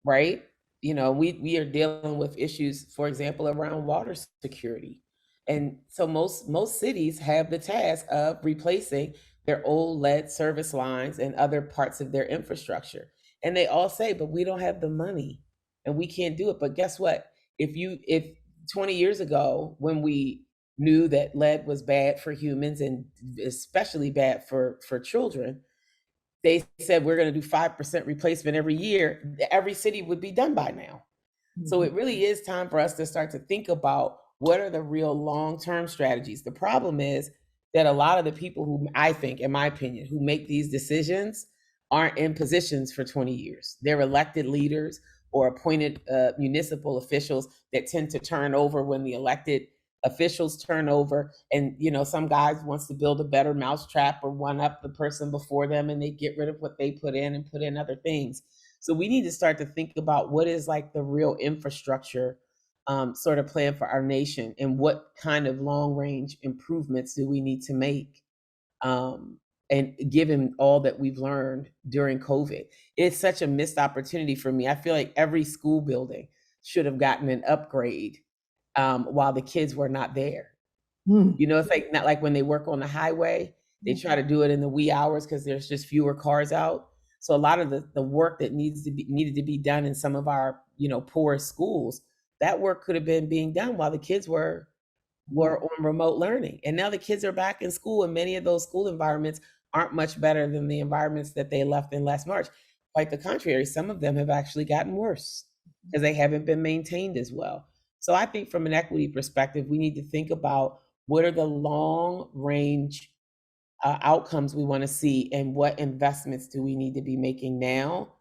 [SPEAKER 5] right? We are dealing with issues, for example, around water security. And so most cities have the task of replacing their old lead service lines and other parts of their infrastructure. And they all say, but we don't have the money and we can't do it. But guess what? If 20 years ago, when we knew that lead was bad for humans and especially bad for children, they said we're going to do 5% replacement every year, every city would be done by now. So it really is time for us to start to think about what are the real long-term strategies. The problem is that a lot of the people who, I think, in my opinion, who make these decisions aren't in positions for 20 years. They're elected leaders or appointed municipal officials that tend to turn over when the elected officials turn over. And, some guys wants to build a better mousetrap or one up the person before them, and they get rid of what they put in and put in other things. So we need to start to think about what is like the real infrastructure sort of plan for our nation, and what kind of long range improvements do we need to make. And given all that we've learned during COVID, it's such a missed opportunity for me. I feel like every school building should have gotten an upgrade while the kids were not there. It's like not like when they work on the highway, they try to do it in the wee hours because there's just fewer cars out. So a lot of the work that needed to be done in some of our poorest schools, that work could have been being done while the kids were on remote learning. And now the kids are back in school, and many of those school environments aren't much better than the environments that they left in last March. Quite the contrary, some of them have actually gotten worse because they haven't been maintained as well. So I think from an equity perspective, we need to think about what are the long range outcomes we want to see, and what investments do we need to be making now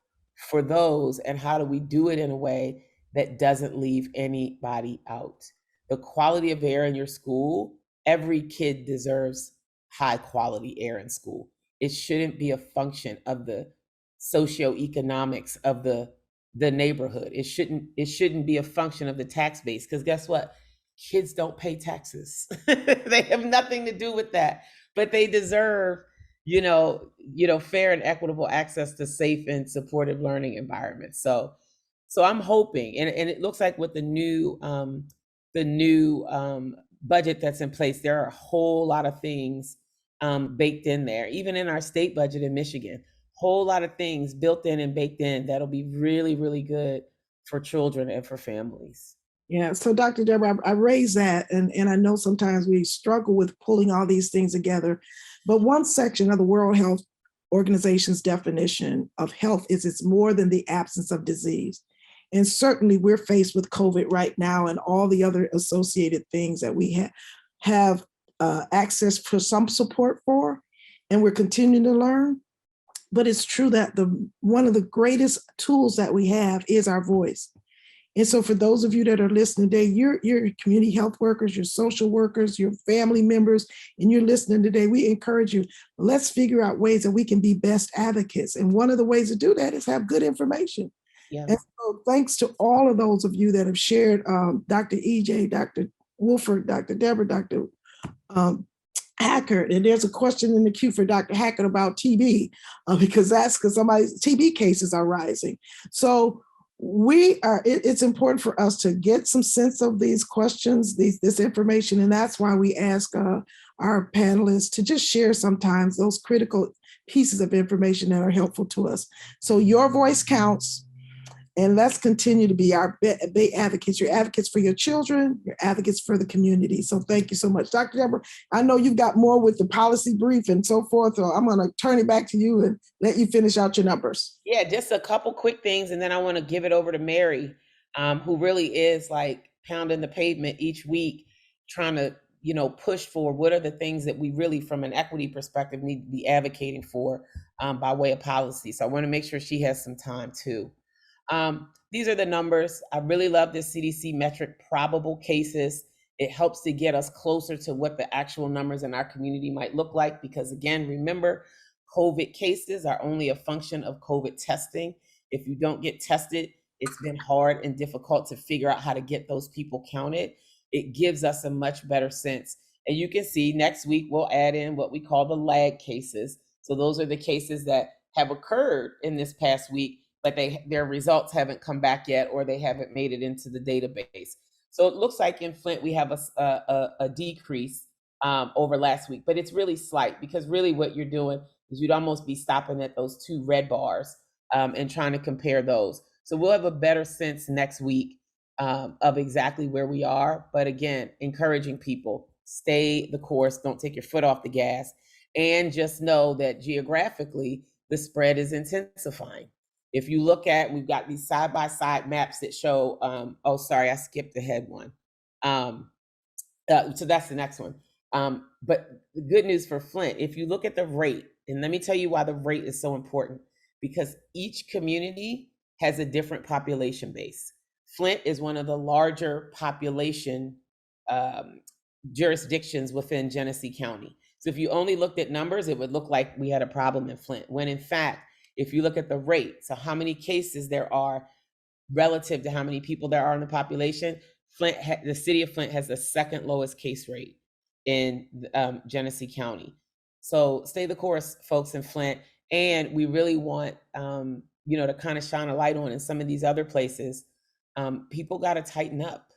[SPEAKER 5] for those, and how do we do it in a way that doesn't leave anybody out. The quality of air in your school, every kid deserves high quality air in school. It shouldn't be a function of the socioeconomics of the neighborhood. It shouldn't be a function of the tax base, because guess what? Kids don't pay taxes. They have nothing to do with that, but they deserve, fair and equitable access to safe and supportive learning environments. So I'm hoping, and it looks like with the new budget that's in place, there are a whole lot of things baked in there, even in our state budget in Michigan, whole lot of things built in and baked in that'll be really, really good for children and for families.
[SPEAKER 1] Yeah. So Dr. Deborah, I raise that, and I know sometimes we struggle with pulling all these things together, but one section of the World Health Organization's definition of health is it's more than the absence of disease. And certainly we're faced with COVID right now and all the other associated things that we have access for some support for, and we're continuing to learn. But it's true that one of the greatest tools that we have is our voice. And so for those of you that are listening today, you're community health workers, you're social workers, your family members, and you're listening today, we encourage you, let's figure out ways that we can be best advocates. And one of the ways to do that is have good information. Yeah. And so thanks to all of those of you that have shared, Dr. EJ, Dr. Wolford, Dr. Deborah, Dr. Hackert, and there's a question in the queue for Dr. Hackert about TB, because somebody's TB cases are rising. So it's important for us to get some sense of these questions, this information, and that's why we ask our panelists to just share sometimes those critical pieces of information that are helpful to us. So your voice counts. And let's continue to be our big advocates. You're advocates for your children, you're advocates for the community. So thank you so much. Dr. Deborah, I know you've got more with the policy brief and so forth, so I'm going to turn it back to you and let you finish out your numbers.
[SPEAKER 5] Yeah, just a couple quick things, and then I want to give it over to Mary, who really is like pounding the pavement each week, trying to, push for what are the things that we really, from an equity perspective, need to be advocating for by way of policy. So I want to make sure she has some time too. These are the numbers. I really love this CDC metric, probable cases. It helps to get us closer to what the actual numbers in our community might look like, because again, remember, COVID cases are only a function of COVID testing. If you don't get tested, it's been hard and difficult to figure out how to get those people counted. It gives us a much better sense. And you can see next week, we'll add in what we call the lag cases. So those are the cases that have occurred in this past week, but their results haven't come back yet, or they haven't made it into the database. So it looks like in Flint, we have a decrease over last week, but it's really slight, because really what you're doing is you'd almost be stopping at those 2 red bars and trying to compare those. So we'll have a better sense next week of exactly where we are. But again, encouraging people, stay the course, don't take your foot off the gas, and just know that geographically, the spread is intensifying. If you look at, we've got these side-by-side maps that show, oh, sorry, I skipped ahead one. So that's the next one. But the good news for Flint, if you look at the rate, and let me tell you why the rate is so important, because each community has a different population base. Flint is one of the larger population jurisdictions within Genesee County. So if you only looked at numbers, it would look like we had a problem in Flint, when in fact, if you look at the rate, so how many cases there are relative to how many people there are in the population, the city of Flint has the second lowest case rate in Genesee County. So stay the course, folks in Flint. And we really want, to kind of shine a light on in some of these other places. People got to tighten up.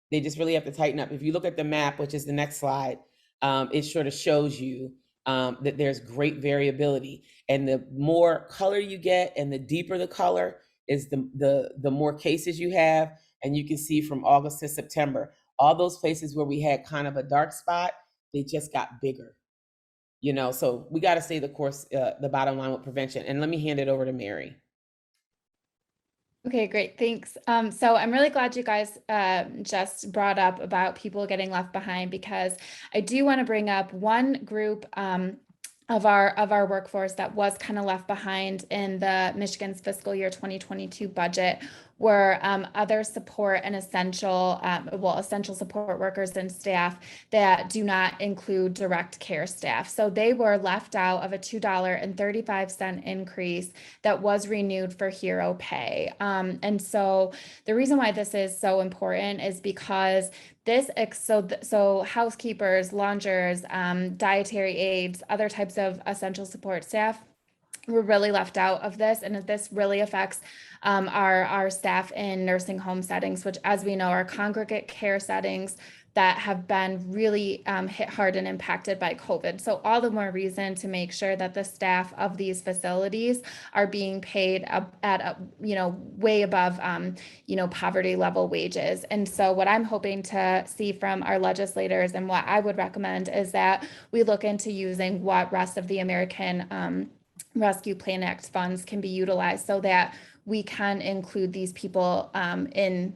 [SPEAKER 5] They just really have to tighten up. If you look at the map, which is the next slide, it sort of shows you that there's great variability. And the more color you get and the deeper the color is, the more cases you have. And you can see from August to September, all those places where we had kind of a dark spot, they just got bigger. So we got to stay the course, the bottom line with prevention. And let me hand it over to Mary.
[SPEAKER 9] Okay, great. Thanks. So I'm really glad you guys just brought up about people getting left behind, because I do want to bring up one group of our workforce that was kind of left behind in the Michigan's fiscal year 2022 budget, were other support and essential support workers and staff that do not include direct care staff. So they were left out of a $2.35 increase that was renewed for hero pay. And so the reason why this is so important is because so housekeepers, launders, dietary aides, other types of essential support staff were really left out of this, and this really affects our staff in nursing home settings, which, as we know, are congregate care settings that have been really hit hard and impacted by COVID. So all the more reason to make sure that the staff of these facilities are being paid at way above poverty level wages. And so what I'm hoping to see from our legislators, and what I would recommend, is that we look into using what rest of the American Rescue Plan Act funds can be utilized, so that we can include these people in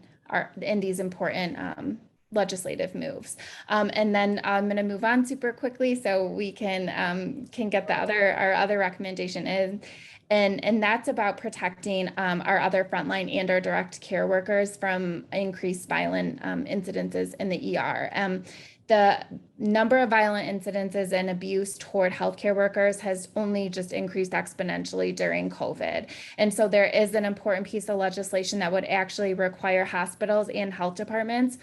[SPEAKER 9] these important legislative moves. And then I'm going to move on super quickly so we can get our other recommendation in. And that's about protecting our other frontline and our direct care workers from increased violent incidences in the ER. The number of violent incidences and abuse toward healthcare workers has only just increased exponentially during COVID. And so there is an important piece of legislation that would actually require hospitals and health departments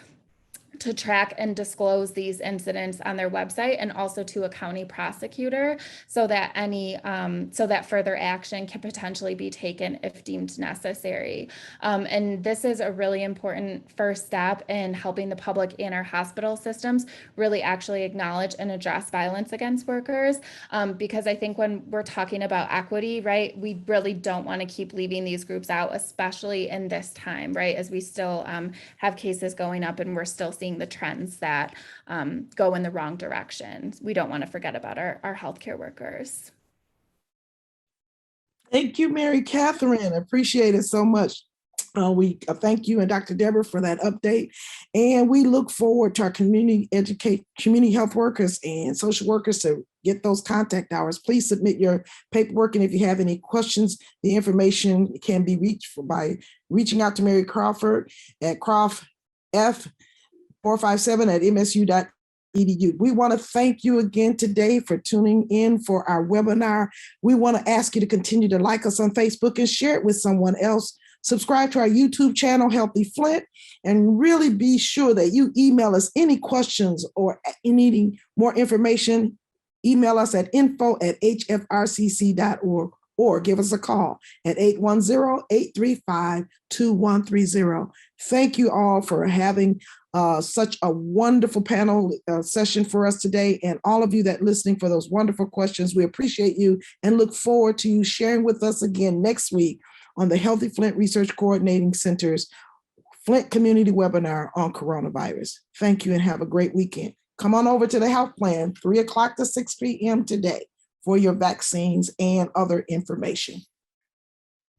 [SPEAKER 9] to track and disclose these incidents on their website, and also to a county prosecutor, so that so that further action can potentially be taken if deemed necessary. And this is a really important first step in helping the public in our hospital systems really actually acknowledge and address violence against workers. Because I think when we're talking about equity, right, we really don't want to keep leaving these groups out, especially in this time, right, as we still have cases going up and we're still seeing the trends that go in the wrong direction. We don't want to forget about our healthcare workers.
[SPEAKER 1] Thank you, Mary Catherine. Appreciate it so much. We thank you and Dr. Deborah for that update. And we look forward to our community health workers and social workers to get those contact hours. Please submit your paperwork. And if you have any questions, the information can be reached by reaching out to Mary Crawford at croft457@msu.edu. We want to thank you again today for tuning in for our webinar. We want to ask you to continue to like us on Facebook and share it with someone else. Subscribe to our YouTube channel, Healthy Flint, and really be sure that you email us any questions or needing more information. Email us at info@hfrcc.org or give us a call at 810-835-2130. Thank you all for having such a wonderful panel session for us today, and all of you that are listening for those wonderful questions. We appreciate you and look forward to you sharing with us again next week on the Healthy Flint Research Coordinating Center's Flint Community Webinar on coronavirus. Thank you and have a great weekend. Come on over to the health plan, 3 o'clock to 6 p.m. today for your vaccines and other information.